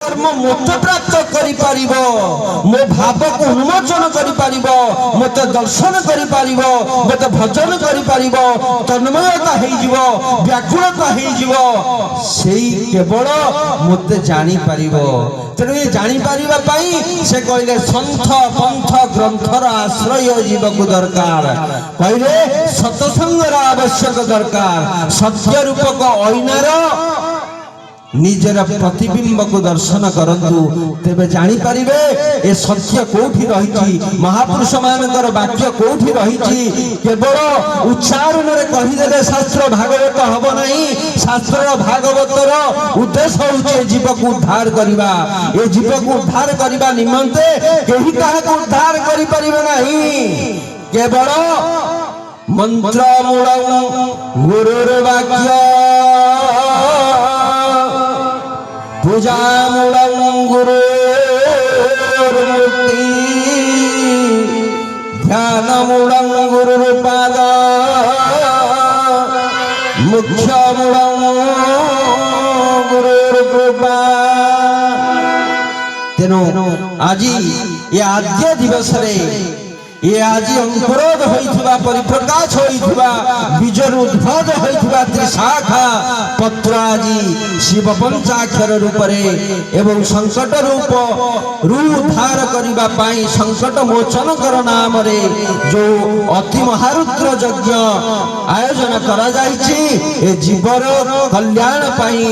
कर्म मत प्राप्त करि परिबो मो भाव को उन्मोचन करि परिबो मते दर्शन करि परिबो मते भजन करि परिबो तन्मयता हेइ जिवो व्याकुलता हेइ जिवो सेई केवल मते जानि परिबो तेणु ये जानि परिबा पई से कहले संथ पंथ ग्रंथर आश्रय जीवक दरकार कहले सत्संगर आवश्यक दरकार सत्य रूपक ऐनार निजर प्रतिबिंब को दर्शन करंतु तेबे जानि परिबे ए सत्य कोठी रहिछि महापुरुष मानकर वाक्य कोठी रहिछि केवल उच्चारण रे कहि देले शास्त्र भागवत हबो नहीं शास्त्र भागवतर उद्देश्य होचे जीव को उद्धार करिबा ए जीव को उद्धार करिबा निमंते केही काहा को उद्धार करि परिबो नहीं केवल मंत्र मूलम गुरुर वाक्य पूजा मूलम गुरुर्मुक्ति ध्यान मूलम गुरुपाद मुख्य मूलम गुरुकृपा तेणु आज ये आद्य दिवस ये आज अंकुरोध होइथिबा परिप्रकाश होइथिबा बीजर उद्भव होइथिबा त्रिशाखा पत्र आजी शिव पंचाक्षर रूप रे एवं संकट रूप उद्धार करिबा पाई संकट मोचन कर नाम रे जो अति महारुद्र यज्ञ आयोजन करा जाइछि ए जीवर कल्याण पाई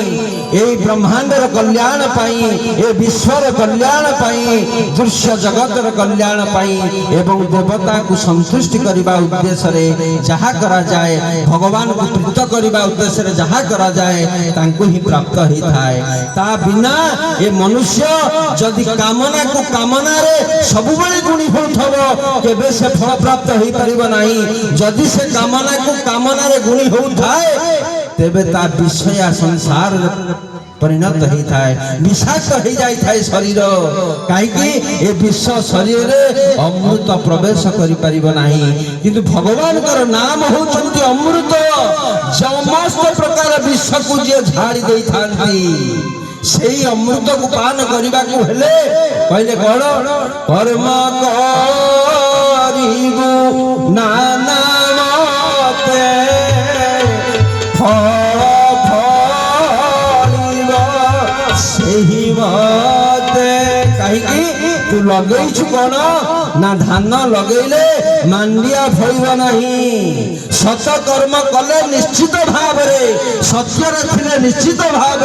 ए ब्रह्मांडर कल्याण पाई ए विश्वर कल्याण पाई दृश्य जगतर कल्याण पाई एवं देवता को संतुष्टि करबा उद्देश्य रे जहा करा जाए भगवान को तृप्त करबा उद्देश्य रे जहा करा जाए तांको ही प्राप्त ही थाए ता बिना ए मनुष्य जदि कामना को कामना रे सब बळे गुणी होथबो केबे से फल प्राप्त होई परिबो नाही जदि से कामना को कामना रे गुणी होथाए तेबे ता विषय संसार परिणत ही थाए विषाक्त हो जाई थाए शरीर कहीं ए विश्व शरीर रे अमृत प्रवेश करि परिबो नाही किंतु भगवान कर नाम होचंती अमृत समस्त प्रकार विश्व को जे झाड़ी देई थांती सेही अमृत को पान करिबा को हेले कहले कोन कर्म करिबु नाना मते तू लगे कौन ना धान लगेले मांडिया फल नहीं सत कर्म कले निश्चित भाव सत्य निश्चित भाव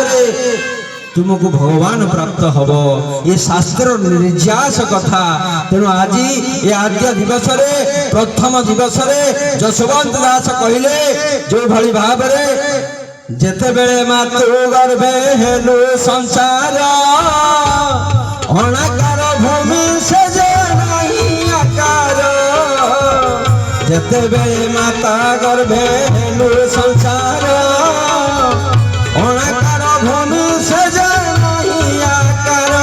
तुमको भगवान प्राप्त हब ये शास्त्र निर्यास कथा तेणु आज ये आद्य दिवस रे प्रथम दिवस रे जशवंत दास कहले जो भली भाव जेते बेले मातृ गर्भे हेलु संसार अनाकार भूमि से जे नहीं आकार जेते बेले माता गर्भे हेलु संसार अनाकार भूमि से जे नहीं आकार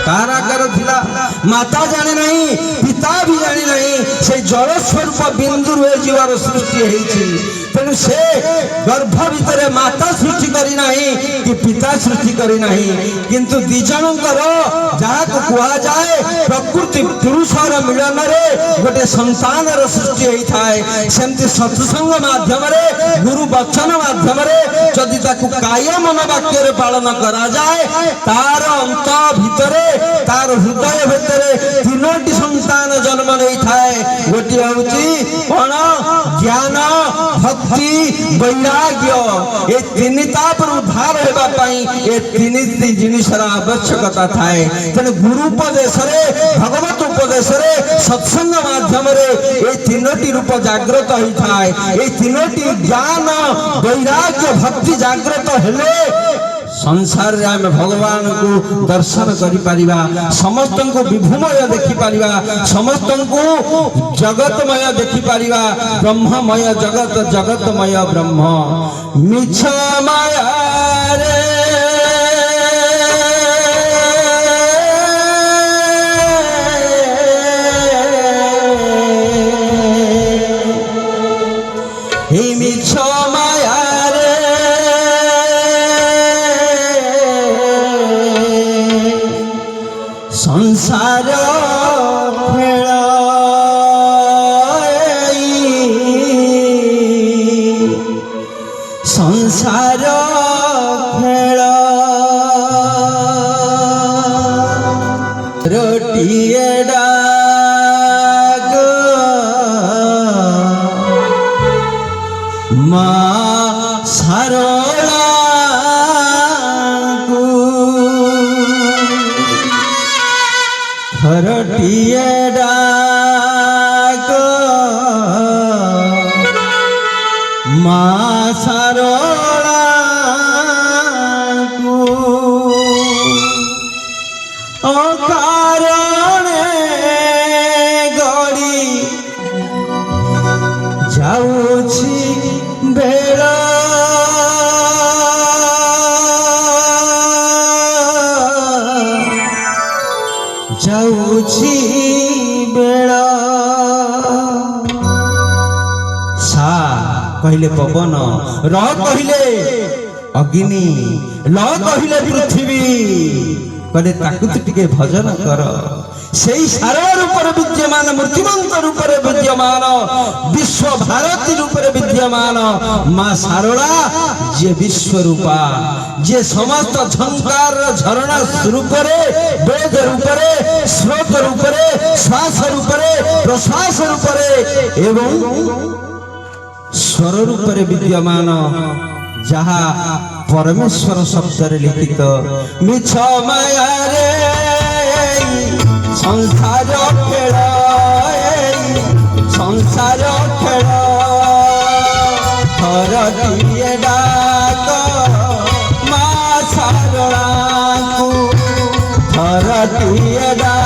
काराकार थिला माता जाने नहीं पिता भी जाने नहीं से जल स्वरूप बिंदु रे जीवर सृष्टि हेछि तेणु से गर्भ भितर माता सृष्टि करी नहीं कि पिता सृष्टि करी नहीं किंतु दिजनकर जहाँ को कुआ जाए प्रकृति पुरुषर मिलन रे गोटे संतान सृष्टि होता है सेमती सत्संग माध्यम गुरु वचन माध्यम जदि ताकू काय मन वाक्य पालन करा जाए तार अंत भितर तार हृदय भितर तीनोटी संतान जन्म नहीं थाए गोटे हूँ कौन ज्ञान भक्ति वैराग्य ये तीनता पर उद्धार होगा पाई ये तीन जिनिसर आवश्यकता थाए तेणु गुरु उपदेश भगवत उपदेश सत्संग माध्यम ये तीनोटी रूप जागृत होता है ये तीनोटी ज्ञान वैराग्य भक्ति जागृत हेले संसार रे आमे भगवान को दर्शन करि परिबा समस्त को विभुमय देखि परिबा समस्त को जगतमय देखि परिबा ब्रह्ममय जगत जगतमय ब्रह्म मिछ माया रे ही मिछ माया रे ସଂସାର ଖେଳ ସଂସାର ଖେଳ ରୋଟିଏ ଡାକ ମା ଶାରଳାଙ୍କୁ ଥରଟିଏ ଡାକ ମା ଶାରଳାଙ୍କୁ ଅକାରଣେ ଗଡ଼ି ଯାଉଛି ବେଳ ଯାଉଛି ବେଳ ସା କହିଲେ ପବନ ର କହିଲେ ଅଗ୍ନି ଲ କହିଲେ ପୃଥିବୀ କହିଲେ ତାକୁ ତୁ ଟିକେ ଭଜନ କର সেই সার রূপরে বিদ্যমান মূর্তিমন্ত রূপরে বিদ্যমান বিশ্ব ভারতী রূপরে বিদ্যমান মা শারদা যে বিশ্বরূপা যে সমস্ত ঝঙ্কার ঝরণা রূপরে বেদ রূপরে স্রোত রূপরে শ্বাস রূপরে প্রশ্বাস রূপরে এবং স্বর রূপরে বিদ্যমান যাহা পরমেশ্বর শব্দরে লিখিত মিছ মায়ারে সংসার খেল সংসার খেল থরটিয়ে ডাক মা শারদাଙ୍କୁ থরটিয়ে ডাক